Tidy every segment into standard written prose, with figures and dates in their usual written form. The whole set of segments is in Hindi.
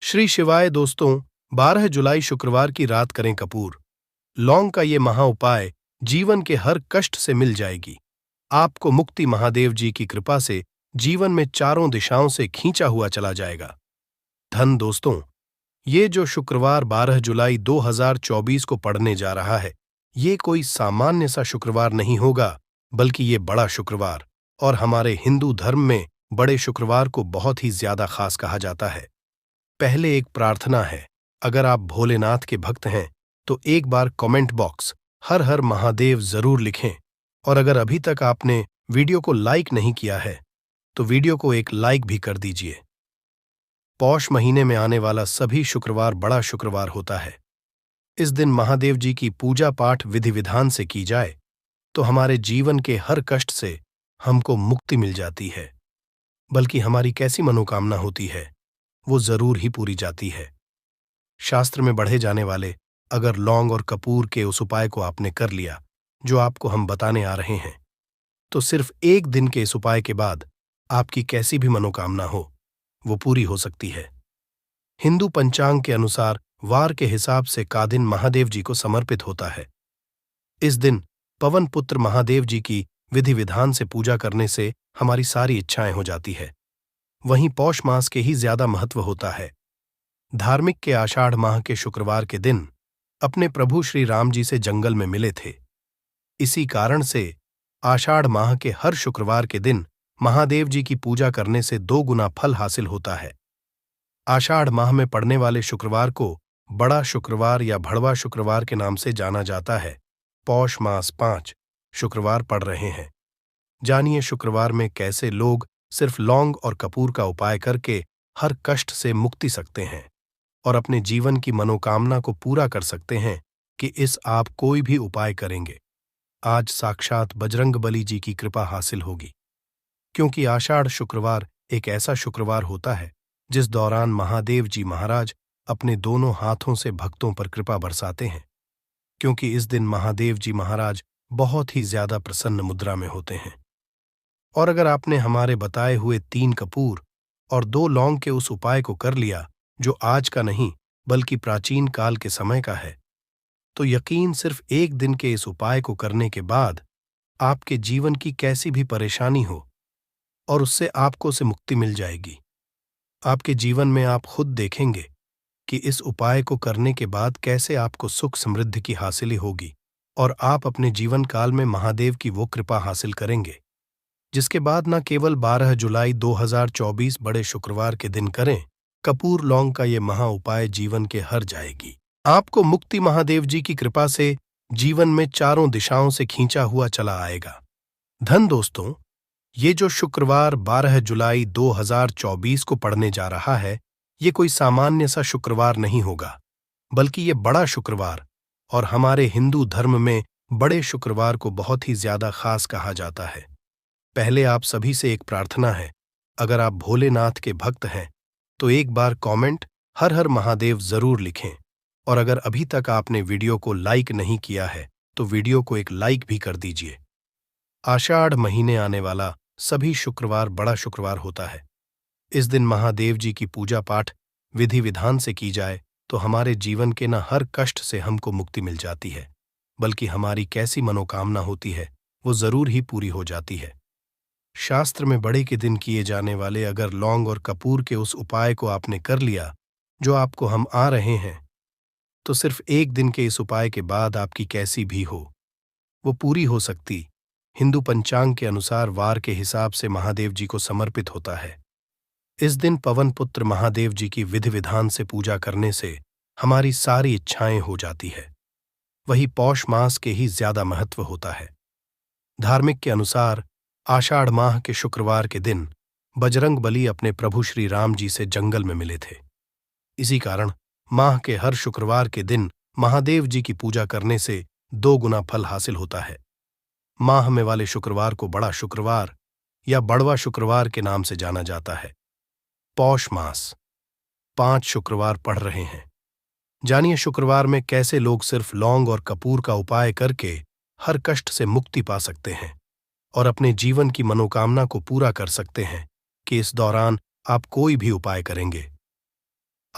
श्री शिवाय दोस्तों, 12 जुलाई शुक्रवार की रात करें कपूर। लौंग का ये महा उपाय जीवन के हर कष्ट से मिल जाएगी। आपको मुक्ति महादेव जी की कृपा से जीवन में चारों दिशाओं से खींचा हुआ चला जाएगा। धन दोस्तों, ये जो शुक्रवार 12 जुलाई 2024 को पड़ने जा रहा है, ये कोई सामान्य सा शुक्रवार नहीं होगा, बल्कि ये बड़ा शुक्रवार और हमारे हिंदू धर्म में बड़े शुक्रवार को बहुत ही ज्यादा खास कहा जाता है। पहले एक प्रार्थना है, अगर आप भोलेनाथ के भक्त हैं तो एक बार कमेंट बॉक्स हर हर महादेव जरूर लिखें, और अगर अभी तक आपने वीडियो को लाइक नहीं किया है तो वीडियो को एक लाइक भी कर दीजिए। पौष महीने में आने वाला सभी शुक्रवार बड़ा शुक्रवार होता है। इस दिन महादेव जी की पूजा पाठ विधि विधान से की जाए तो हमारे जीवन के हर कष्ट से हमको मुक्ति मिल जाती है, बल्कि हमारी कैसी मनोकामना होती है वो जरूर ही पूरी जाती है। शास्त्र में बढ़े जाने वाले अगर लौंग और कपूर के उस उपाय को आपने कर लिया जो आपको हम बताने आ रहे हैं, तो सिर्फ एक दिन के इस उपाय के बाद आपकी कैसी भी मनोकामना हो वो पूरी हो सकती है। हिंदू पंचांग के अनुसार वार के हिसाब से का दिन महादेव जी को समर्पित होता है। इस दिन पवन पुत्र महादेव जी की विधि विधान से पूजा करने से हमारी सारी इच्छाएं हो जाती है। वहीं पौष मास के ही ज्यादा महत्व होता है। धार्मिक के आषाढ़ माह के शुक्रवार के दिन अपने प्रभु श्री राम जी से जंगल में मिले थे। इसी कारण से आषाढ़ माह के हर शुक्रवार के दिन महादेव जी की पूजा करने से 2 गुना फल हासिल होता है। आषाढ़ माह में पड़ने वाले शुक्रवार को बड़ा शुक्रवार या भड़वा शुक्रवार के नाम से जाना जाता है। पौष मास 5 शुक्रवार पड़ रहे हैं। जानिए शुक्रवार में कैसे लोग सिर्फ लौंग और कपूर का उपाय करके हर कष्ट से मुक्ति सकते हैं और अपने जीवन की मनोकामना को पूरा कर सकते हैं कि इस आप कोई भी उपाय करेंगे, आज साक्षात बजरंगबली जी की कृपा हासिल होगी। क्योंकि आषाढ़ शुक्रवार एक ऐसा शुक्रवार होता है जिस दौरान महादेव जी महाराज अपने दोनों हाथों से भक्तों पर कृपा बरसाते हैं, क्योंकि इस दिन महादेव जी महाराज बहुत ही ज्यादा प्रसन्न मुद्रा में होते हैं। और अगर आपने हमारे बताए हुए 3 कपूर और 2 लौंग के उस उपाय को कर लिया जो आज का नहीं बल्कि प्राचीन काल के समय का है, तो यकीन सिर्फ एक दिन के इस उपाय को करने के बाद आपके जीवन की कैसी भी परेशानी हो और उससे आपको से मुक्ति मिल जाएगी। आपके जीवन में आप खुद देखेंगे कि इस उपाय को करने के बाद कैसे आपको सुख समृद्धि की हासिल होगी और आप अपने जीवन काल में महादेव की वो कृपा हासिल करेंगे जिसके बाद न केवल 12 जुलाई 2024 बड़े शुक्रवार के दिन करें कपूर लौंग का ये महा उपाय जीवन के हर जाएगी। आपको मुक्ति महादेव जी की कृपा से जीवन में चारों दिशाओं से खींचा हुआ चला आएगा। धन दोस्तों, ये जो शुक्रवार 12 जुलाई 2024 को पड़ने जा रहा है, ये कोई सामान्य सा शुक्रवार नहीं होगा, बल्कि ये बड़ा शुक्रवार और हमारे हिंदू धर्म में बड़े शुक्रवार को बहुत ही ज्यादा खास कहा जाता है। पहले आप सभी से एक प्रार्थना है, अगर आप भोलेनाथ के भक्त हैं तो एक बार कमेंट हर हर महादेव जरूर लिखें, और अगर अभी तक आपने वीडियो को लाइक नहीं किया है तो वीडियो को एक लाइक भी कर दीजिए। आषाढ़ महीने आने वाला सभी शुक्रवार बड़ा शुक्रवार होता है। इस दिन महादेव जी की पूजा पाठ विधि विधान से की जाए तो हमारे जीवन के न हर कष्ट से हमको मुक्ति मिल जाती है, बल्कि हमारी कैसी मनोकामना होती है वो जरूर ही पूरी हो जाती है। शास्त्र में बड़े के दिन किए जाने वाले अगर लौंग और कपूर के उस उपाय को आपने कर लिया जो आपको हम आ रहे हैं, तो सिर्फ एक दिन के इस उपाय के बाद आपकी कैसी भी हो वो पूरी हो सकती। हिंदू पंचांग के अनुसार वार के हिसाब से महादेव जी को समर्पित होता है। इस दिन पवन पुत्र महादेव जी की विधि विधान से पूजा करने से हमारी सारी इच्छाएं हो जाती है। वही पौष मास के ही ज्यादा महत्व होता है। धार्मिक के अनुसार आषाढ़ माह के शुक्रवार के दिन बजरंगबली अपने प्रभु श्री राम जी से जंगल में मिले थे। इसी कारण माह के हर शुक्रवार के दिन महादेव जी की पूजा करने से 2 गुना फल हासिल होता है। माह में वाले शुक्रवार को बड़ा शुक्रवार या बड़वा शुक्रवार के नाम से जाना जाता है। पौष मास 5 शुक्रवार पड़ रहे हैं। जानिए शुक्रवार में कैसे लोग सिर्फ लौंग और कपूर का उपाय करके हर कष्ट से मुक्ति पा सकते हैं और अपने जीवन की मनोकामना को पूरा कर सकते हैं कि इस दौरान आप कोई भी उपाय करेंगे।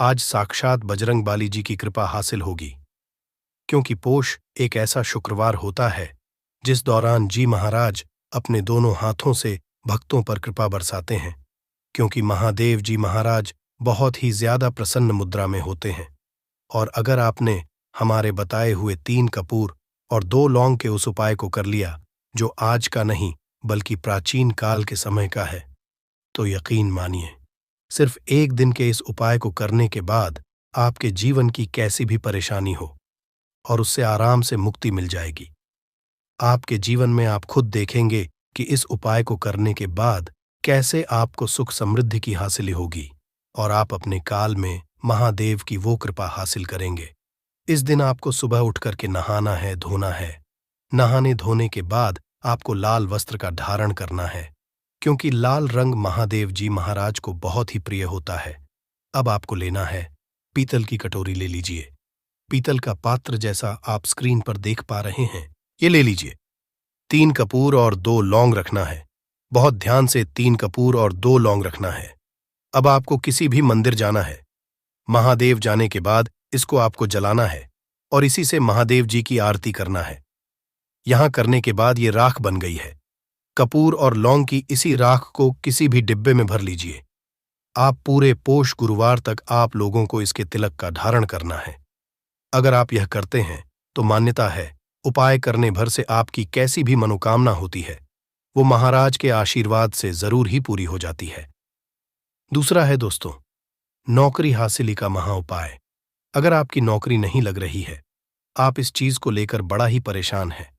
आज साक्षात बजरंगबाली जी की कृपा हासिल होगी। क्योंकि पोष एक ऐसा शुक्रवार होता है जिस दौरान जी महाराज अपने दोनों हाथों से भक्तों पर कृपा बरसाते हैं, क्योंकि महादेव जी महाराज बहुत ही ज्यादा प्रसन्न मुद्रा में होते हैं। और अगर आपने हमारे बताए हुए 3 कपूर और 2 लौंग के उस उपाय को कर लिया, जो आज का नहीं बल्कि प्राचीन काल के समय का है, तो यकीन मानिए, सिर्फ एक दिन के इस उपाय को करने के बाद आपके जीवन की कैसी भी परेशानी हो और उससे आराम से मुक्ति मिल जाएगी। आपके जीवन में आप खुद देखेंगे कि इस उपाय को करने के बाद कैसे आपको सुख समृद्धि की हासिल होगी और आप अपने काल में महादेव की वो कृपा हासिल करेंगे। इस दिन आपको सुबह उठ करके नहाना है, धोना है। नहाने धोने के बाद आपको लाल वस्त्र का धारण करना है, क्योंकि लाल रंग महादेव जी महाराज को बहुत ही प्रिय होता है। अब आपको लेना है पीतल की कटोरी, ले लीजिए। पीतल का पात्र जैसा आप स्क्रीन पर देख पा रहे हैं, ये ले लीजिए। 3 कपूर और 2 लौंग रखना है। बहुत ध्यान से 3 कपूर और 2 लौंग रखना है। अब आपको किसी भी मंदिर जाना है। महादेव जाने के बाद इसको आपको जलाना है और इसी से महादेव जी की आरती करना है। यहां करने के बाद ये राख बन गई है। कपूर और लौंग की इसी राख को किसी भी डिब्बे में भर लीजिए। आप पूरे पोष गुरुवार तक आप लोगों को इसके तिलक का धारण करना है। अगर आप यह करते हैं तो मान्यता है, उपाय करने भर से आपकी कैसी भी मनोकामना होती है, वो महाराज के आशीर्वाद से जरूर ही पूरी हो जाती है। दूसरा है दोस्तों, नौकरी हासिली का महा उपाय। अगर आपकी नौकरी नहीं लग रही है, आप इस चीज को लेकर बड़ा ही परेशान हैं,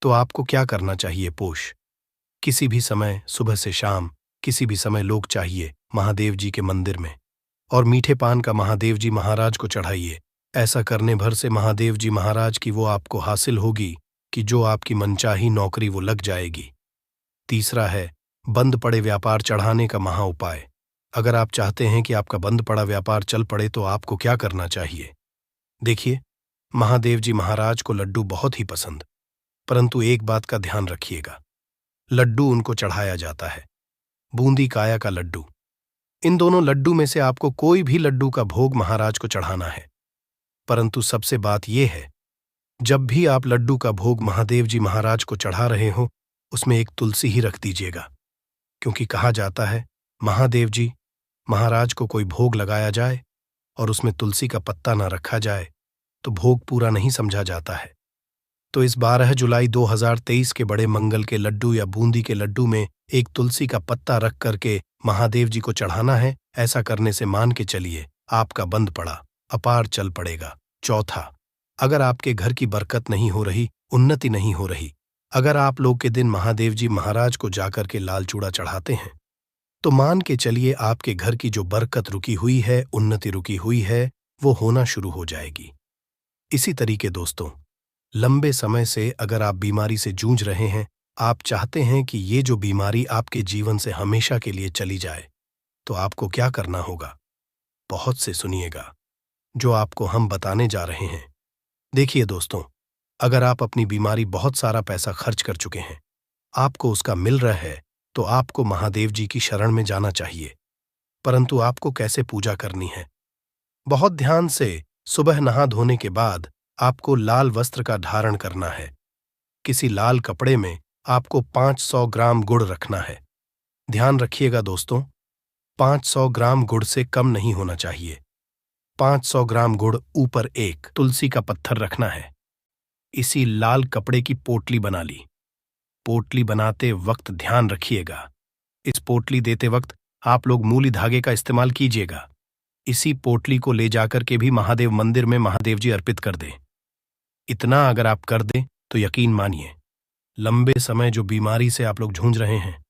तो आपको क्या करना चाहिए? पोष किसी भी समय, सुबह से शाम, किसी भी समय लोग चाहिए महादेव जी के मंदिर में और मीठे पान का महादेव जी महाराज को चढ़ाइए। ऐसा करने भर से महादेव जी महाराज की वो आपको हासिल होगी कि जो आपकी मनचाही नौकरी वो लग जाएगी। तीसरा है बंद पड़े व्यापार चढ़ाने का महा उपाय। अगर आप चाहते हैं कि आपका बंद पड़ा व्यापार चल पड़े तो आपको क्या करना चाहिए? देखिए, महादेव जी महाराज को लड्डू बहुत ही पसंद, परंतु एक बात का ध्यान रखिएगा, लड्डू उनको चढ़ाया जाता है, बूंदी काया का लड्डू। इन दोनों लड्डू में से आपको कोई भी लड्डू का भोग महाराज को चढ़ाना है। परंतु सबसे बात यह है, जब भी आप लड्डू का भोग महादेव जी महाराज को चढ़ा रहे हो, उसमें एक तुलसी ही रख दीजिएगा, क्योंकि कहा जाता है महादेव जी महाराज को कोई भोग लगाया जाए और उसमें तुलसी का पत्ता न रखा जाए तो भोग पूरा नहीं समझा जाता है। तो इस 12 जुलाई 2023 के बड़े मंगल के लड्डू या बूंदी के लड्डू में एक तुलसी का पत्ता रख करके महादेव जी को चढ़ाना है। ऐसा करने से मान के चलिए आपका बंद पड़ा अपार चल पड़ेगा। चौथा, अगर आपके घर की बरकत नहीं हो रही, उन्नति नहीं हो रही, अगर आप लोग के दिन महादेव जी महाराज को जाकर के लाल चूड़ा चढ़ाते हैं, तो मान के चलिए आपके घर की जो बरकत रुकी हुई है, उन्नति रुकी हुई है, वो होना शुरू हो जाएगी। इसी तरीके दोस्तों, लंबे समय से अगर आप बीमारी से जूझ रहे हैं, आप चाहते हैं कि ये जो बीमारी आपके जीवन से हमेशा के लिए चली जाए, तो आपको क्या करना होगा? बहुत से सुनिएगा जो आपको हम बताने जा रहे हैं। देखिए दोस्तों, अगर आप अपनी बीमारी बहुत सारा पैसा खर्च कर चुके हैं, आपको उसका मिल रहा है, तो आपको महादेव जी की शरण में जाना चाहिए। परंतु आपको कैसे पूजा करनी है? बहुत ध्यान से सुबह नहा धोने के बाद आपको लाल वस्त्र का धारण करना है। किसी लाल कपड़े में आपको 500 ग्राम गुड़ रखना है। ध्यान रखिएगा दोस्तों, 500 ग्राम गुड़ से कम नहीं होना चाहिए। 500 ग्राम गुड़ ऊपर एक तुलसी का पत्थर रखना है। इसी लाल कपड़े की पोटली बना ली। पोटली बनाते वक्त ध्यान रखिएगा, इस पोटली देते वक्त आप लोग मूली धागे का इस्तेमाल कीजिएगा। इसी पोटली को ले जाकर के भी महादेव मंदिर में महादेव जी अर्पित कर दें। इतना अगर आप कर दें तो यकीन मानिए, लंबे समय जो बीमारी से आप लोग जूझ रहे हैं,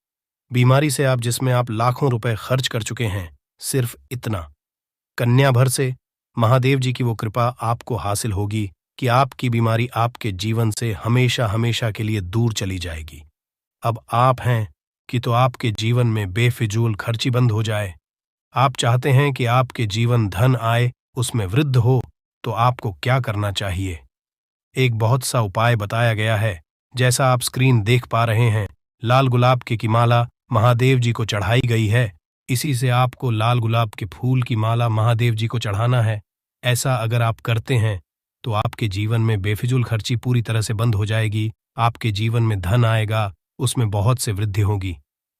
बीमारी से आप जिसमें आप लाखों रुपए खर्च कर चुके हैं, सिर्फ इतना कन्या भर से महादेव जी की वो कृपा आपको हासिल होगी कि आपकी बीमारी आपके जीवन से हमेशा हमेशा के लिए दूर चली जाएगी। अब आप हैं कि तो आपके जीवन में बेफिजूल खर्ची बंद हो जाए। आप चाहते हैं कि आपके जीवन धन आए, उसमें वृद्ध हो, तो आपको क्या करना चाहिए? एक बहुत सा उपाय बताया गया है, जैसा आप स्क्रीन देख पा रहे हैं। लाल गुलाब की माला महादेव जी को चढ़ाई गई है। इसी से आपको लाल गुलाब के फूल की माला महादेव जी को चढ़ाना है। ऐसा अगर आप करते हैं तो आपके जीवन में बेफिजूल खर्ची पूरी तरह से बंद हो जाएगी, आपके जीवन में धन आएगा, उसमें बहुत से वृद्धि होगी।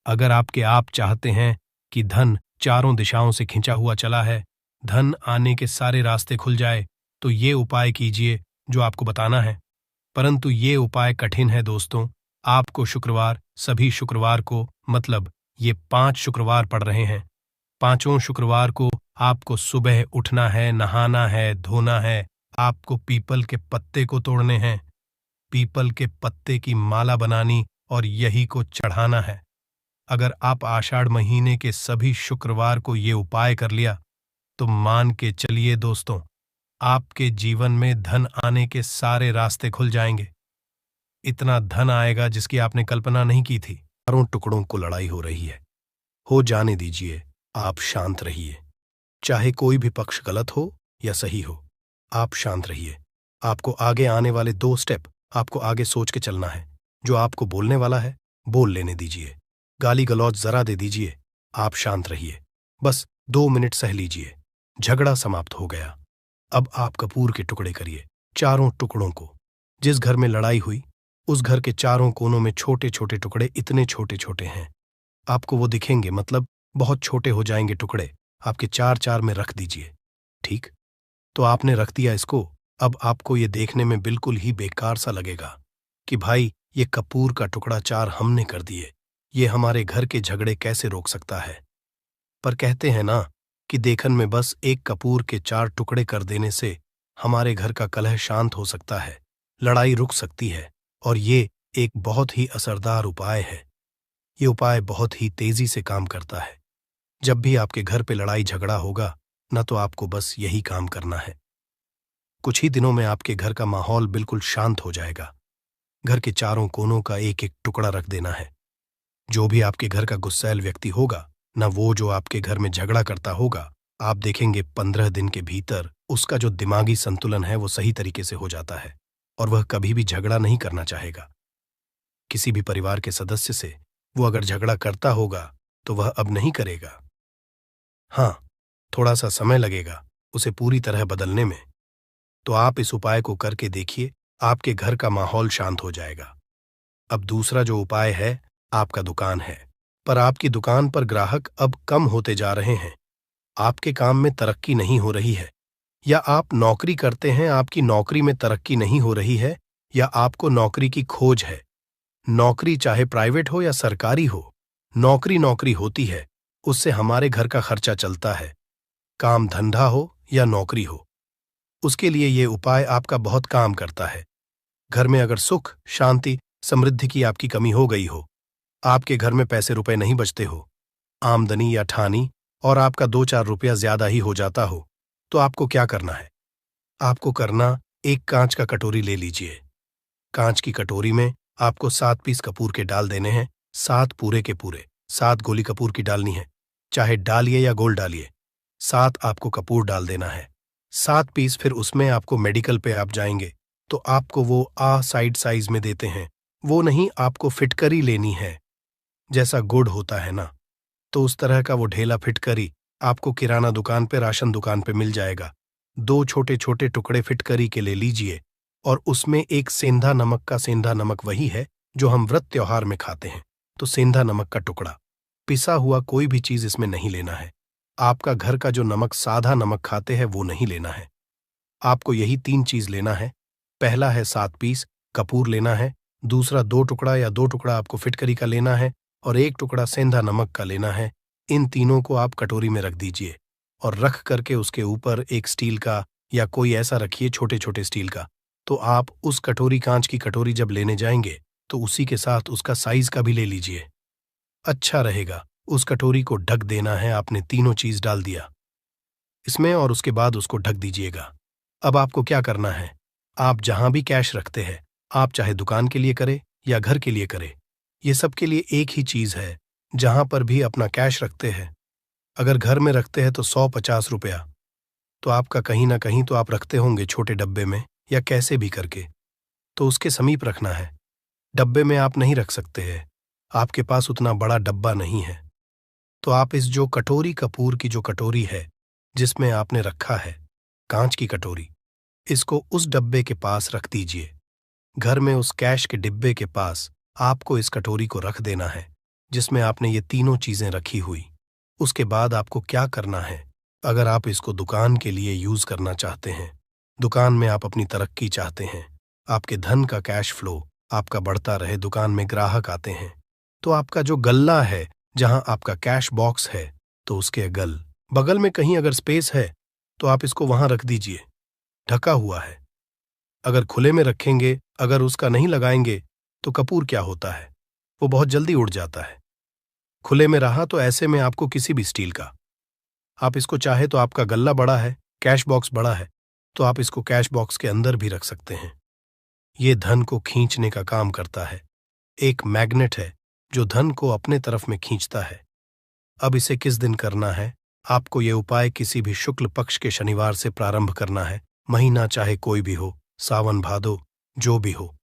अगर आप चाहते हैं कि धन चारों दिशाओं से खिंचा हुआ चला है, धन आने के सारे रास्ते खुल जाए, तो ये उपाय कीजिए जो आपको बताना है। परंतु ये उपाय कठिन है दोस्तों। आपको शुक्रवार, सभी शुक्रवार को, मतलब ये 5 शुक्रवार पड़ रहे हैं, पांचों शुक्रवार को आपको सुबह उठना है, नहाना है, धोना है, आपको पीपल के पत्ते को तोड़ने हैं, पीपल के पत्ते की माला बनानी और यही को चढ़ाना है। अगर आप आषाढ़ महीने के सभी शुक्रवार को ये उपाय कर लिया तो मान के चलिए दोस्तों, आपके जीवन में धन आने के सारे रास्ते खुल जाएंगे। इतना धन आएगा जिसकी आपने कल्पना नहीं की थी। चारों टुकड़ों को लड़ाई हो रही है, हो जाने दीजिए, आप शांत रहिए। चाहे कोई भी पक्ष गलत हो या सही हो, आप शांत रहिए। आपको आगे आने वाले 2 स्टेप आपको आगे सोच के चलना है। जो आपको बोलने वाला है बोल लेने दीजिए, गाली गलौज जरा दे दीजिए, आप शांत रहिए। बस 2 मिनट सह लीजिए, झगड़ा समाप्त हो गया। अब आप कपूर के टुकड़े करिए, चारों टुकड़ों को। जिस घर में लड़ाई हुई उस घर के चारों कोनों में छोटे छोटे टुकड़े, इतने छोटे छोटे हैं आपको वो दिखेंगे, मतलब बहुत छोटे हो जाएंगे टुकड़े, आपके 4-4 में रख दीजिए। ठीक, तो आपने रख दिया इसको। अब आपको ये देखने में बिल्कुल ही बेकार सा लगेगा कि भाई ये कपूर का टुकड़ा 4 हमने कर दिए, ये हमारे घर के झगड़े कैसे रोक सकता है। पर कहते हैं ना कि देखन में बस एक कपूर के 4 टुकड़े कर देने से हमारे घर का कलह शांत हो सकता है, लड़ाई रुक सकती है। और ये एक बहुत ही असरदार उपाय है। ये उपाय बहुत ही तेजी से काम करता है। जब भी आपके घर पे लड़ाई झगड़ा होगा ना, तो आपको बस यही काम करना है। कुछ ही दिनों में आपके घर का माहौल बिल्कुल शांत हो जाएगा। घर के चारों कोनों का एक एक टुकड़ा रख देना है। जो भी आपके घर का गुस्सैल व्यक्ति होगा ना, वो जो आपके घर में झगड़ा करता होगा, आप देखेंगे 15 दिन के भीतर उसका जो दिमागी संतुलन है वो सही तरीके से हो जाता है और वह कभी भी झगड़ा नहीं करना चाहेगा। किसी भी परिवार के सदस्य से वो अगर झगड़ा करता होगा तो वह अब नहीं करेगा। हाँ, थोड़ा सा समय लगेगा उसे पूरी तरह बदलने में। तो आप इस उपाय को करके देखिए, आपके घर का माहौल शांत हो जाएगा। अब दूसरा जो उपाय है, आपका दुकान है, पर आपकी दुकान पर ग्राहक अब कम होते जा रहे हैं, आपके काम में तरक्की नहीं हो रही है, या आप नौकरी करते हैं, आपकी नौकरी में तरक्की नहीं हो रही है, या आपको नौकरी की खोज है। नौकरी चाहे प्राइवेट हो या सरकारी हो, नौकरी नौकरी होती है, उससे हमारे घर का खर्चा चलता है। काम धंधा हो या नौकरी हो, उसके लिए ये उपाय आपका बहुत काम करता है। घर में अगर सुख, शांति, समृद्धि की आपकी कमी हो गई हो, आपके घर में पैसे रुपए नहीं बचते हो, आमदनी या ठानी और आपका 2-4 रुपया ज्यादा ही हो जाता हो, तो आपको क्या करना है? आपको करना, एक कांच का कटोरी ले लीजिए। कांच की कटोरी में आपको 7 पीस कपूर के डाल देने हैं, 7 पूरे के पूरे, 7 गोली कपूर की डालनी है, चाहे डालिए या गोल डालिए। 7 आपको कपूर डाल देना है, 7 पीस। फिर उसमें आपको मेडिकल पे आप जाएंगे तो आपको वो साइड साइज में देते हैं, वो नहीं, आपको फिटकरी लेनी है। जैसा गुड़ होता है ना, तो उस तरह का वो ढेला फिटकरी आपको किराना दुकान पे, राशन दुकान पे मिल जाएगा। 2 छोटे छोटे टुकड़े फिटकरी के ले लीजिए और उसमें एक सेंधा नमक का, सेंधा नमक वही है जो हम व्रत त्योहार में खाते हैं, तो सेंधा नमक का टुकड़ा, पिसा हुआ कोई भी चीज इसमें नहीं लेना है। आपका घर का जो नमक, साधा नमक खाते हैं, वो नहीं लेना है। आपको यही 3 चीज लेना है। पहला है 7 पीस कपूर लेना है, दूसरा 2 टुकड़ा या 2 टुकड़ा आपको फिटकरी का लेना है और 1 टुकड़ा सेंधा नमक का लेना है। इन तीनों को आप कटोरी में रख दीजिए और रख करके उसके ऊपर एक स्टील का या कोई ऐसा रखिए, छोटे छोटे स्टील का। तो आप उस कटोरी, कांच की कटोरी जब लेने जाएंगे तो उसी के साथ उसका साइज का भी ले लीजिए, अच्छा रहेगा। उस कटोरी को ढक देना है, आपने तीनों चीज डाल दिया इसमें और उसके बाद उसको ढक दीजिएगा। अब आपको क्या करना है, आप जहां भी कैश रखते हैं, आप चाहे दुकान के लिए करें या घर के लिए करें, ये सब के लिए एक ही चीज है। जहां पर भी अपना कैश रखते हैं, अगर घर में रखते हैं तो 100-50 रुपया, तो आपका कहीं ना कहीं तो आप रखते होंगे छोटे डब्बे में या कैसे भी करके, तो उसके समीप रखना है। डब्बे में आप नहीं रख सकते हैं, आपके पास उतना बड़ा डब्बा नहीं है। तो आप इस जो कटोरी कपूर की जो कटोरी है जिसमें आपने रखा है, कांच की कटोरी, इसको उस डब्बे के पास रख दीजिए। घर में उस कैश के डिब्बे के पास आपको इस कटोरी को रख देना है जिसमें आपने ये तीनों चीजें रखी हुई। उसके बाद आपको क्या करना है, अगर आप इसको दुकान के लिए यूज करना चाहते हैं, दुकान में आप अपनी तरक्की चाहते हैं, आपके धन का कैश फ्लो आपका बढ़ता रहे, दुकान में ग्राहक आते हैं, तो आपका जो गल्ला है जहां आपका कैश बॉक्स है, तो उसके बगल में कहीं अगर स्पेस है तो आप इसको वहां रख दीजिए। ढका हुआ है। अगर खुले में रखेंगे, अगर उसका नहीं लगाएंगे तो कपूर क्या होता है, वो बहुत जल्दी उड़ जाता है। खुले में रहा तो ऐसे में आपको किसी भी स्टील का, आप इसको चाहे तो आपका गल्ला बड़ा है, कैश बॉक्स बड़ा है, तो आप इसको कैश बॉक्स के अंदर भी रख सकते हैं। ये धन को खींचने का काम करता है, एक मैग्नेट है जो धन को अपने तरफ में खींचता है। अब इसे किस दिन करना है, आपको ये उपाय किसी भी शुक्ल पक्ष के शनिवार से प्रारंभ करना है। महीना चाहे कोई भी हो, सावन भादो जो भी हो,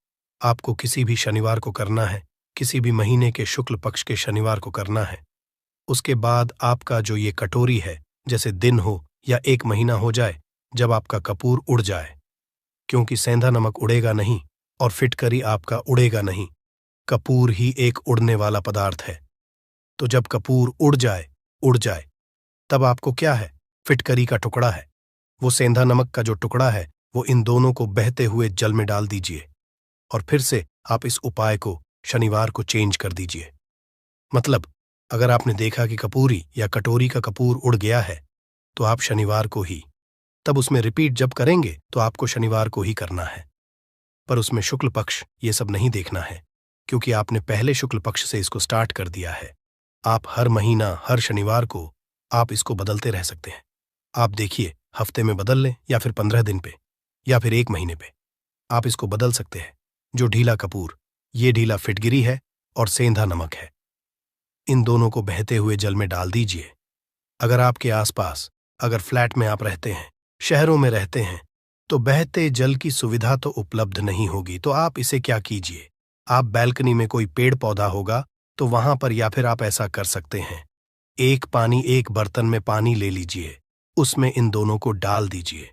आपको किसी भी शनिवार को करना है, किसी भी महीने के शुक्ल पक्ष के शनिवार को करना है। उसके बाद आपका जो ये कटोरी है, जैसे दिन हो या एक महीना हो जाए जब आपका कपूर उड़ जाए, क्योंकि सेंधा नमक उड़ेगा नहीं और फिटकरी आपका उड़ेगा नहीं, कपूर ही एक उड़ने वाला पदार्थ है। तो जब कपूर उड़ जाए तब आपको क्या है, फिटकरी का टुकड़ा है, वो सेंधा नमक का जो टुकड़ा है वो इन दोनों को बहते हुए जल में डाल दीजिए और फिर से आप इस उपाय को शनिवार को चेंज कर दीजिए। मतलब अगर आपने देखा कि कपूरी या कटोरी का कपूर उड़ गया है तो आप शनिवार को ही, तब उसमें रिपीट जब करेंगे तो आपको शनिवार को ही करना है। पर उसमें शुक्ल पक्ष ये सब नहीं देखना है, क्योंकि आपने पहले शुक्ल पक्ष से इसको स्टार्ट कर दिया है। आप हर महीना हर शनिवार को आप इसको बदलते रह सकते हैं। आप देखिए, हफ्ते में बदल लें या फिर 15 दिन पे या फिर एक महीने पे आप इसको बदल सकते हैं। जो ढीला कपूर, ये ढीला फिटगिरी है और सेंधा नमक है, इन दोनों को बहते हुए जल में डाल दीजिए। अगर आपके आसपास, अगर फ्लैट में आप रहते हैं, शहरों में रहते हैं, तो बहते जल की सुविधा तो उपलब्ध नहीं होगी, तो आप इसे क्या कीजिए, आप बैल्कनी में कोई पेड़ पौधा होगा तो वहां पर, या फिर आप ऐसा कर सकते हैं, एक बर्तन में पानी ले लीजिए, उसमें इन दोनों को डाल दीजिए।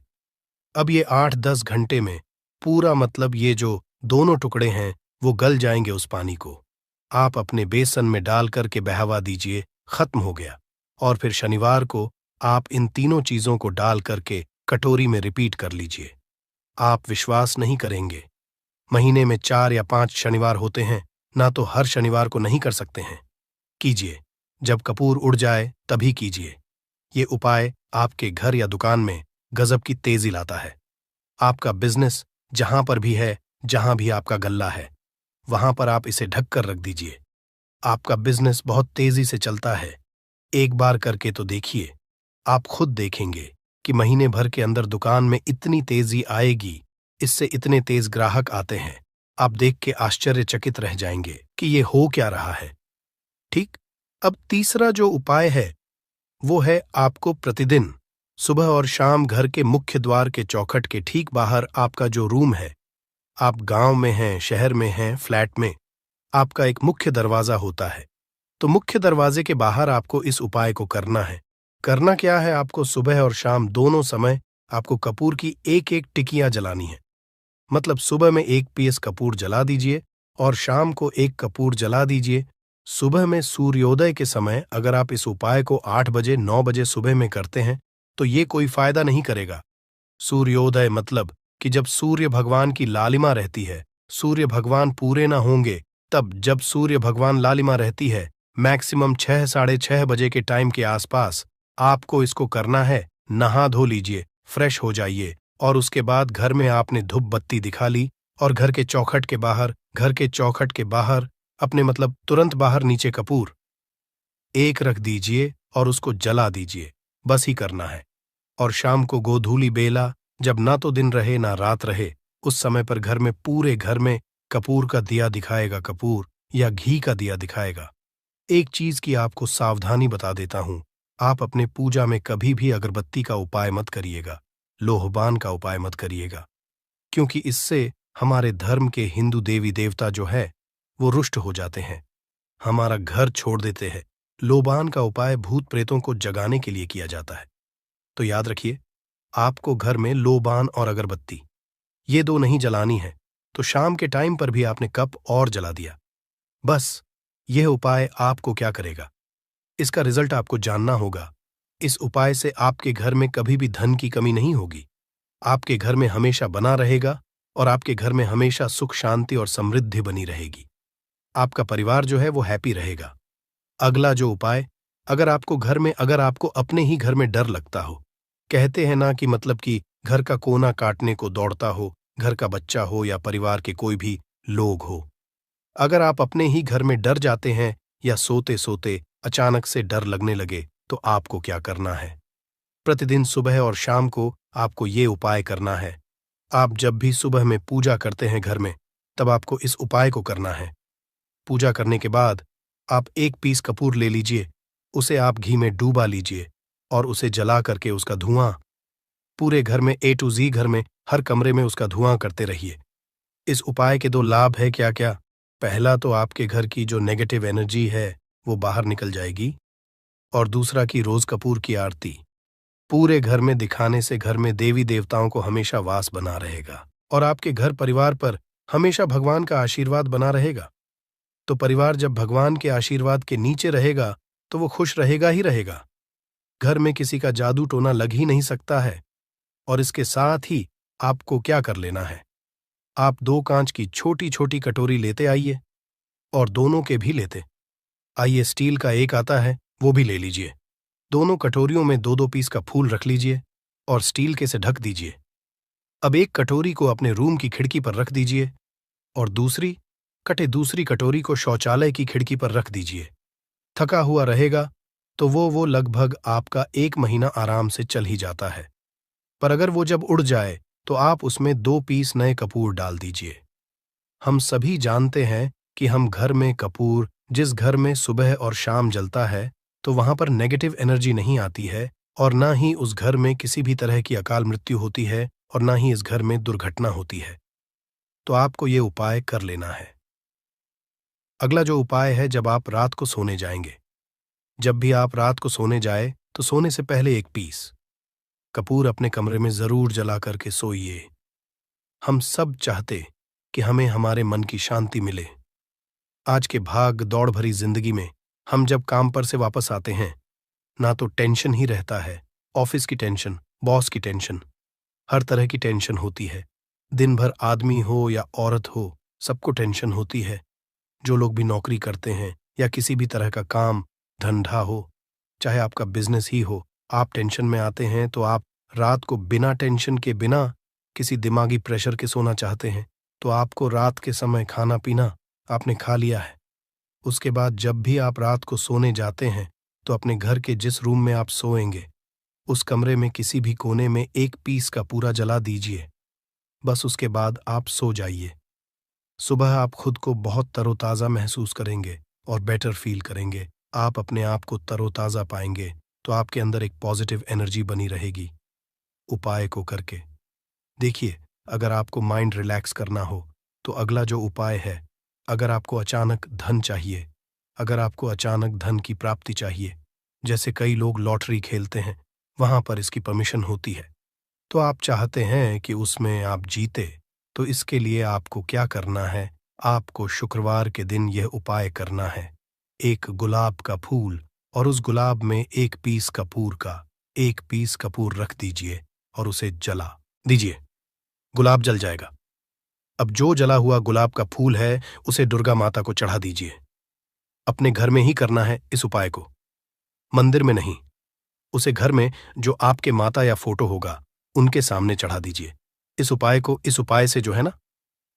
अब ये 8-10 घंटे में पूरा, मतलब ये जो दोनों टुकड़े हैं वो गल जाएंगे उस पानी को। आप अपने बेसन में डाल करके बहावा दीजिए, खत्म हो गया। और फिर शनिवार को आप इन तीनों चीजों को डाल करके कटोरी में रिपीट कर लीजिए। आप विश्वास नहीं करेंगे, महीने में 4 या 5 शनिवार होते हैं ना, तो हर शनिवार को नहीं कर सकते हैं। कीजिए, जब कपूर उड़ जाए तभी कीजिए। ये उपाय आपके घर या दुकान में गजब की तेजी लाता है। आपका बिजनेस जहां पर भी है, जहां भी आपका गल्ला है, वहां पर आप इसे ढक कर रख दीजिए। आपका बिजनेस बहुत तेजी से चलता है। एक बार करके तो देखिए, आप खुद देखेंगे कि महीने भर के अंदर दुकान में इतनी तेजी आएगी, इससे इतने तेज ग्राहक आते हैं, आप देख के आश्चर्यचकित रह जाएंगे कि ये हो क्या रहा है। ठीक। अब तीसरा जो उपाय है वो है, आपको प्रतिदिन सुबह और शाम घर के मुख्य द्वार के चौखट के ठीक बाहर आपका जो रूम है, आप गांव में हैं, शहर में हैं, फ्लैट में, आपका एक मुख्य दरवाजा होता है, तो मुख्य दरवाजे के बाहर आपको इस उपाय को करना है। करना क्या है, आपको सुबह और शाम दोनों समय आपको कपूर की एक एक टिकियां जलानी है। मतलब सुबह में 1 पीस कपूर जला दीजिए और शाम को 1 कपूर जला दीजिए। सुबह में सूर्योदय के समय अगर आप इस उपाय को 8 बजे 9 बजे सुबह में करते हैं तो ये कोई फायदा नहीं करेगा। सूर्योदय मतलब कि जब सूर्य भगवान की लालिमा रहती है, सूर्य भगवान पूरे ना होंगे, तब जब सूर्य भगवान लालिमा रहती है, मैक्सिमम 6 साढ़े 6 बजे के टाइम के आसपास आपको इसको करना है। नहा धो लीजिए, फ्रेश हो जाइए और उसके बाद घर में आपने धूप बत्ती दिखा ली और घर के चौखट के बाहर अपने, मतलब तुरंत बाहर नीचे कपूर एक रख दीजिए और उसको जला दीजिए। बस ही करना है। और शाम को गोधूली बेला, जब ना तो दिन रहे ना रात रहे, उस समय पर घर में, पूरे घर में कपूर का दिया दिखाएगा, कपूर या घी का दिया दिखाएगा। एक चीज की आपको सावधानी बता देता हूं, आप अपने पूजा में कभी भी अगरबत्ती का उपाय मत करिएगा, लोहबान का उपाय मत करिएगा, क्योंकि इससे हमारे धर्म के हिंदू देवी देवता जो है वो रुष्ट हो जाते हैं, हमारा घर छोड़ देते हैं, लोबान का उपाय भूत प्रेतों को जगाने के लिए किया जाता है। तो याद रखिए, आपको घर में लोबान और अगरबत्ती ये दो नहीं जलानी है, तो शाम के टाइम पर भी आपने कप और जला दिया। बस यह उपाय आपको क्या करेगा, इसका रिजल्ट आपको जानना होगा। इस उपाय से आपके घर में कभी भी धन की कमी नहीं होगी, आपके घर में हमेशा बना रहेगा और आपके घर में हमेशा सुख शांति और समृद्धि बनी रहेगी। आपका परिवार जो है वो हैप्पी रहेगा। अगला जो उपाय, अगर आपको अपने ही घर में डर लगता हो, कहते हैं ना कि मतलब कि घर का कोना काटने को दौड़ता हो, घर का बच्चा हो या परिवार के कोई भी लोग हो, अगर आप अपने ही घर में डर जाते हैं या सोते सोते अचानक से डर लगने लगे, तो आपको क्या करना है। प्रतिदिन सुबह और शाम को आपको ये उपाय करना है। आप जब भी सुबह में पूजा करते हैं घर में, तब आपको इस उपाय को करना है। पूजा करने के बाद आप 1 पीस कपूर ले लीजिए, उसे आप घी में डूबा लीजिए और उसे जला करके उसका धुआं पूरे घर में A to Z घर में हर कमरे में उसका धुआं करते रहिए। इस उपाय के 2 लाभ है क्या क्या। पहला तो आपके घर की जो नेगेटिव एनर्जी है वो बाहर निकल जाएगी, और दूसरा कि रोज कपूर की आरती पूरे घर में दिखाने से घर में देवी देवताओं को हमेशा वास बना रहेगा और आपके घर परिवार पर हमेशा भगवान का आशीर्वाद बना रहेगा। तो परिवार जब भगवान के आशीर्वाद के नीचे रहेगा तो वो खुश रहेगा ही रहेगा। घर में किसी का जादू टोना लग ही नहीं सकता है। और इसके साथ ही आपको क्या कर लेना है, आप 2 कांच की छोटी छोटी कटोरी लेते आइए और दोनों के भी लेते आइए। स्टील का एक आता है, वो भी ले लीजिए। दोनों कटोरियों में 2-2 पीस का फूल रख लीजिए और स्टील के से ढक दीजिए। अब एक कटोरी को अपने रूम की खिड़की पर रख दीजिए और दूसरी कटोरी को शौचालय की खिड़की पर रख दीजिए। थका हुआ रहेगा तो वो लगभग आपका 1 महीना आराम से चल ही जाता है। पर अगर वो जब उड़ जाए तो आप उसमें 2 पीस नए कपूर डाल दीजिए। हम सभी जानते हैं कि हम घर में कपूर जिस घर में सुबह और शाम जलता है तो वहां पर नेगेटिव एनर्जी नहीं आती है, और ना ही उस घर में किसी भी तरह की अकाल मृत्यु होती है और ना ही इस घर में दुर्घटना होती है। तो आपको ये उपाय कर लेना है। अगला जो उपाय है, जब आप रात को सोने जाएंगे, जब भी आप रात को सोने जाए तो सोने से पहले 1 पीस कपूर अपने कमरे में जरूर जला करके सोइए। हम सब चाहते कि हमें हमारे मन की शांति मिले। आज के भाग दौड़ भरी जिंदगी में हम जब काम पर से वापस आते हैं, ना तो टेंशन ही रहता है, ऑफिस की टेंशन, बॉस की टेंशन, हर तरह की टेंशन होती है। दिन भर आदमी हो या औरत हो, सबको टेंशन होती है। जो लोग भी नौकरी करते हैं या किसी भी तरह का काम धंधा हो, चाहे आपका बिजनेस ही हो, आप टेंशन में आते हैं तो आप रात को बिना टेंशन के, बिना किसी दिमागी प्रेशर के सोना चाहते हैं। तो आपको रात के समय खाना पीना आपने खा लिया है। उसके बाद जब भी आप रात को सोने जाते हैं तो अपने घर के जिस रूम में आप सोएंगे उस कमरे में किसी भी कोने में 1 पीस का पूरा जला दीजिए। बस उसके बाद आप सो जाइए। सुबह आप खुद को बहुत तरोताज़ा महसूस करेंगे और बेटर फील करेंगे। आप अपने आप को तरोताज़ा पाएंगे तो आपके अंदर एक पॉजिटिव एनर्जी बनी रहेगी। उपाय को करके देखिए। अगर आपको माइंड रिलैक्स करना हो तो अगला जो उपाय है, अगर आपको अचानक धन चाहिए, अगर आपको अचानक धन की प्राप्ति चाहिए, जैसे कई लोग लॉटरी खेलते हैं, वहां पर इसकी परमिशन होती है, तो आप चाहते हैं कि उसमें आप जीते, तो इसके लिए आपको क्या करना है, आपको शुक्रवार के दिन यह उपाय करना है। 1 गुलाब का फूल और उस गुलाब में 1 पीस कपूर का 1 पीस कपूर रख दीजिए और उसे जला दीजिए। गुलाब जल जाएगा। अब जो जला हुआ गुलाब का फूल है उसे दुर्गा माता को चढ़ा दीजिए। अपने घर में ही करना है इस उपाय को, मंदिर में नहीं। उसे घर में जो आपके माता या फोटो होगा उनके सामने चढ़ा दीजिए। इस उपाय से जो है ना,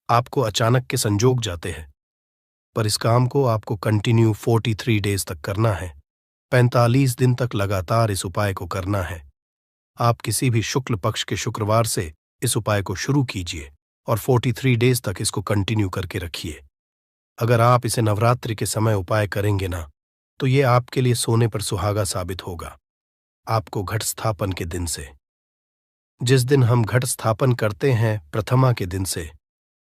आपको अचानक के संजोग जाते हैं। पर इस काम को आपको कंटिन्यू 43 डेज तक करना है। 45 दिन तक लगातार इस उपाय को करना है। आप किसी भी शुक्ल पक्ष के शुक्रवार से इस उपाय को शुरू कीजिए और 43 डेज तक इसको कंटिन्यू करके रखिए। अगर आप इसे नवरात्रि के समय उपाय करेंगे ना, तो ये आपके लिए सोने पर सुहागा साबित होगा। आपको घट स्थापन के दिन से, जिस दिन हम घट स्थापन करते हैं प्रथमा के दिन से,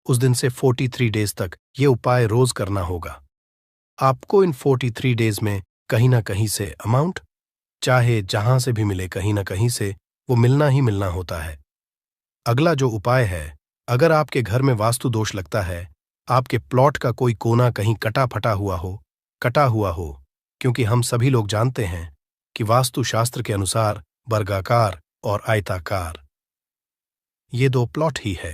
उस दिन से 43 डेज तक ये उपाय रोज करना होगा। आपको इन 43 डेज में कहीं ना कहीं से अमाउंट, चाहे जहां से भी मिले कहीं ना कहीं से वो मिलना ही मिलना होता है। अगला जो उपाय है, अगर आपके घर में वास्तु दोष लगता है, आपके प्लॉट का कोई कोना कहीं कटा हुआ हो, क्योंकि हम सभी लोग जानते हैं कि वास्तु शास्त्र के अनुसार वर्गाकार और आयताकार ये दो प्लॉट ही है।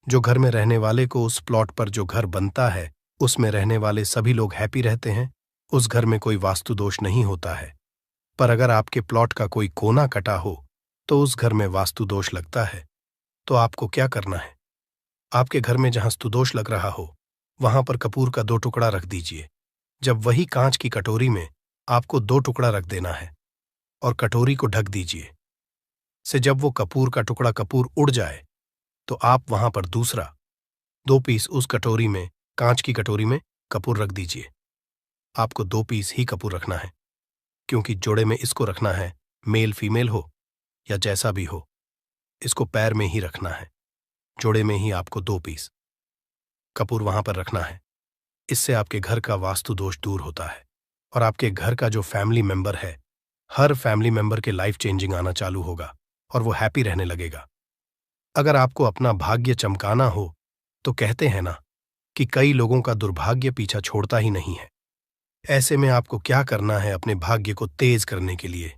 जो घर में रहने वाले को उस प्लॉट पर जो घर बनता है उसमें रहने वाले सभी लोग हैप्पी रहते हैं, उस घर में कोई वास्तु दोष नहीं होता है। पर अगर आपके प्लॉट का कोई कोना कटा हो तो उस घर में वास्तु दोष लगता है। तो आपको क्या करना है? आपके घर में जहां स्तुदोष लग रहा हो वहां पर कपूर का 2 टुकड़ा रख दीजिए। जब वही कांच की कटोरी में आपको 2 टुकड़ा रख देना है और कटोरी को ढक दीजिए। से जब वो कपूर उड़ जाए तो आप वहां पर दूसरा 2 पीस उस कटोरी में, कांच की कटोरी में कपूर रख दीजिए। आपको 2 पीस ही कपूर रखना है, क्योंकि जोड़े में इसको रखना है, मेल फीमेल हो या जैसा भी हो, इसको पैर में ही रखना है। जोड़े में ही आपको 2 पीस कपूर वहां पर रखना है। इससे आपके घर का वास्तु दोष दूर होता है और आपके घर का जो फैमिली मेंबर है, हर फैमिली मेंबर के लाइफ चेंजिंग आना चालू होगा और वो हैप्पी रहने लगेगा। अगर आपको अपना भाग्य चमकाना हो तो कहते हैं ना कि कई लोगों का दुर्भाग्य पीछा छोड़ता ही नहीं है। ऐसे में आपको क्या करना है अपने भाग्य को तेज करने के लिए?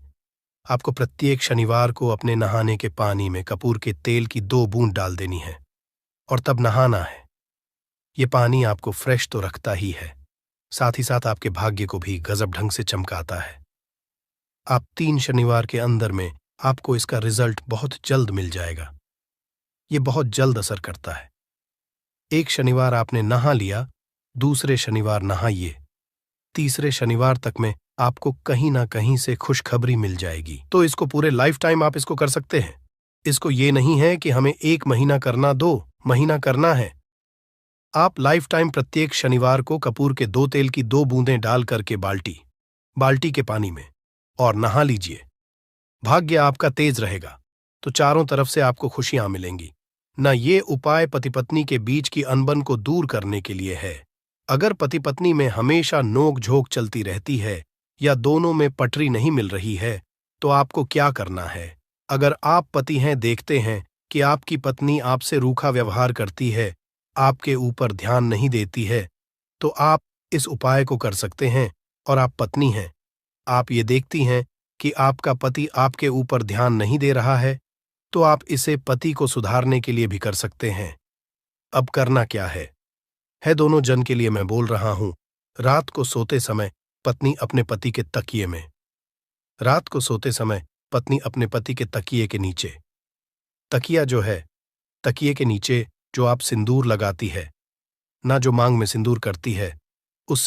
आपको प्रत्येक शनिवार को अपने नहाने के पानी में कपूर के तेल की 2 बूंद डाल देनी है और तब नहाना है। ये पानी आपको फ्रेश तो रखता ही है, साथ ही साथ आपके भाग्य को भी गजब ढंग से चमकाता है। आप 3 शनिवार के अंदर में आपको इसका रिजल्ट बहुत जल्द मिल जाएगा। ये बहुत जल्द असर करता है। एक शनिवार आपने नहा लिया, दूसरे शनिवार नहाइए, तीसरे शनिवार तक में आपको कहीं ना कहीं से खुशखबरी मिल जाएगी। तो इसको पूरे लाइफ टाइम आप इसको कर सकते हैं। इसको ये नहीं है कि हमें 1 महीना करना, 2 महीना करना है। आप लाइफ टाइम प्रत्येक शनिवार को कपूर के 2 तेल की 2 बूंदें डाल करके बाल्टी के पानी में और नहा लीजिए। भाग्य आपका तेज रहेगा तो चारों तरफ से आपको खुशियां मिलेंगी। न ये उपाय पति पत्नी के बीच की अनबन को दूर करने के लिए है। अगर पति पत्नी में हमेशा नोक झोंक चलती रहती है या दोनों में पटरी नहीं मिल रही है तो आपको क्या करना है? अगर आप पति हैं, देखते हैं कि आपकी पत्नी आपसे रूखा व्यवहार करती है, आपके ऊपर ध्यान नहीं देती है, तो आप इस उपाय को कर सकते हैं। और आप पत्नी हैं, आप ये देखती हैं कि आपका पति आपके ऊपर ध्यान नहीं दे रहा है, तो आप इसे पति को सुधारने के लिए भी कर सकते हैं। अब करना क्या है दोनों जन के लिए मैं बोल रहा हूं। रात को सोते समय पत्नी अपने पति के तकिए में, रात को सोते समय पत्नी अपने पति के तकिए के नीचे, तकिया जो है, तकिए के नीचे जो आप सिंदूर लगाती है ना, जो मांग में सिंदूर करती है, उस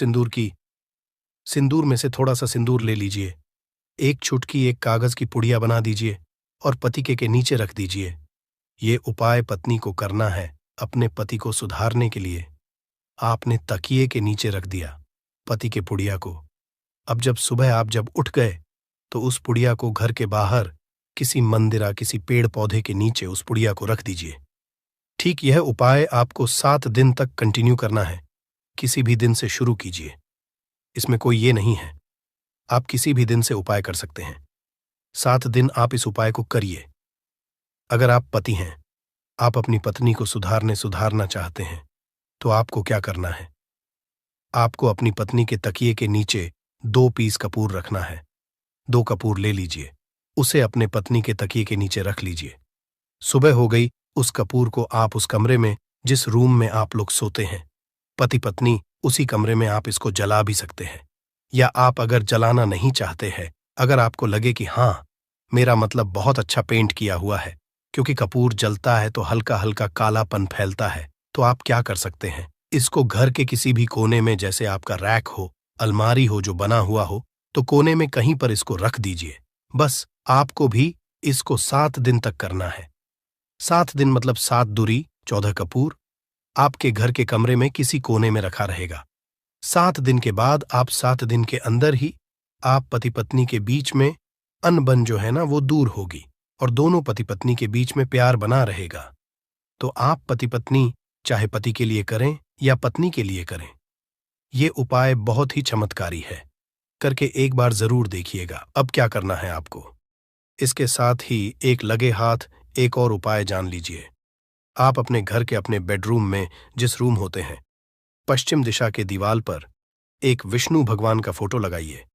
सिंदूर में से थोड़ा सा सिंदूर ले लीजिए, एक चुटकी एक कागज की पुड़िया बना दीजिए और पति के नीचे रख दीजिए। ये उपाय पत्नी को करना है अपने पति को सुधारने के लिए। आपने तकिए के नीचे रख दिया पति के पुड़िया को। अब जब सुबह आप जब उठ गए तो उस पुड़िया को घर के बाहर किसी मंदिर, किसी पेड़ पौधे के नीचे उस पुड़िया को रख दीजिए। ठीक यह उपाय आपको 7 दिन तक कंटिन्यू करना है। किसी भी दिन से शुरू कीजिए, इसमें कोई ये नहीं है, आप किसी भी दिन से उपाय कर सकते हैं। 7 दिन आप इस उपाय को करिए। अगर आप पति हैं, आप अपनी पत्नी को सुधारना चाहते हैं, तो आपको क्या करना है? आपको अपनी पत्नी के तकिए के नीचे 2 पीस कपूर रखना है। 2 कपूर ले लीजिए, उसे अपने पत्नी के तकिए के नीचे रख लीजिए। सुबह हो गई, उस कपूर को आप उस कमरे में, जिस रूम में आप लोग सोते हैं, पति पत्नी, उसी कमरे में आप इसको जला भी सकते हैं। या आप अगर जलाना नहीं चाहते हैं, अगर आपको लगे कि हाँ, मेरा मतलब बहुत अच्छा पेंट किया हुआ है, क्योंकि कपूर जलता है तो हल्का हल्का कालापन फैलता है, तो आप क्या कर सकते हैं? इसको घर के किसी भी कोने में, जैसे आपका रैक हो, अलमारी हो जो बना हुआ हो, तो कोने में कहीं पर इसको रख दीजिए। बस आपको भी इसको 7 दिन तक करना है। 7 दिन मतलब 7 दूरी 14 कपूर आपके घर के कमरे में किसी कोने में रखा रहेगा। 7 दिन के बाद आप 7 दिन के अंदर ही आप पति पत्नी के बीच में अनबन जो है ना वो दूर होगी और दोनों पति पत्नी के बीच में प्यार बना रहेगा। तो आप पति पत्नी चाहे पति के लिए करें या पत्नी के लिए करें, ये उपाय बहुत ही चमत्कारी है। करके एक बार जरूर देखिएगा। अब क्या करना है आपको, इसके साथ ही एक लगे हाथ एक और उपाय जान लीजिए। आप अपने घर के अपने बेडरूम में जिस रूम होते हैं, पश्चिम दिशा के दीवार पर एक विष्णु भगवान का फोटो लगाइए।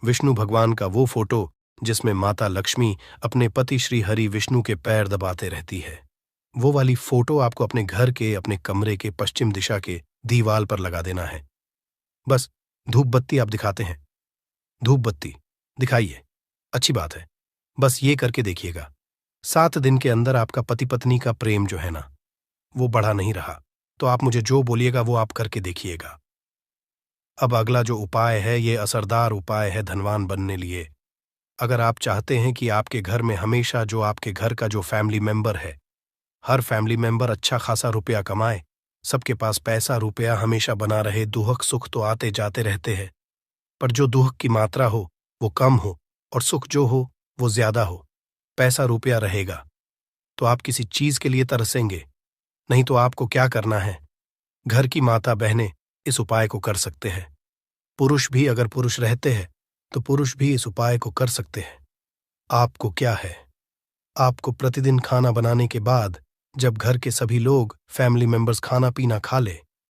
विष्णु भगवान का वो फोटो जिसमें माता लक्ष्मी अपने पति श्री हरि विष्णु के पैर दबाते रहती है, वो वाली फोटो आपको अपने घर के अपने कमरे के पश्चिम दिशा के दीवार पर लगा देना है। बस धूप बत्ती आप दिखाते हैं, धूप बत्ती दिखाइए, अच्छी बात है, बस ये करके देखिएगा। 7 दिन के अंदर आपका पति पत्नी का प्रेम जो है ना, वो बढ़ा नहीं रहा, तो आप मुझे जो बोलिएगा वो आप करके देखिएगा। अब अगला जो उपाय है, ये असरदार उपाय है धनवान बनने लिए। अगर आप चाहते हैं कि आपके घर में हमेशा जो आपके घर का जो फैमिली मेंबर है, हर फैमिली मेंबर अच्छा खासा रुपया कमाए, सबके पास पैसा रुपया हमेशा बना रहे, दुख सुख तो आते जाते रहते हैं, पर जो दुख की मात्रा हो वो कम हो और सुख जो हो वो ज्यादा हो, पैसा रुपया रहेगा, तो आप किसी चीज के लिए तरसेंगे। नहीं तो आपको क्या करना है, घर की माता बहनें इस उपाय को कर सकते हैं। पुरुष भी अगर पुरुष रहते हैं तो पुरुष भी इस उपाय को कर सकते हैं। आपको क्या है, आपको प्रतिदिन खाना बनाने के बाद जब घर के सभी लोग फैमिली मेंबर्स खाना पीना खा ले,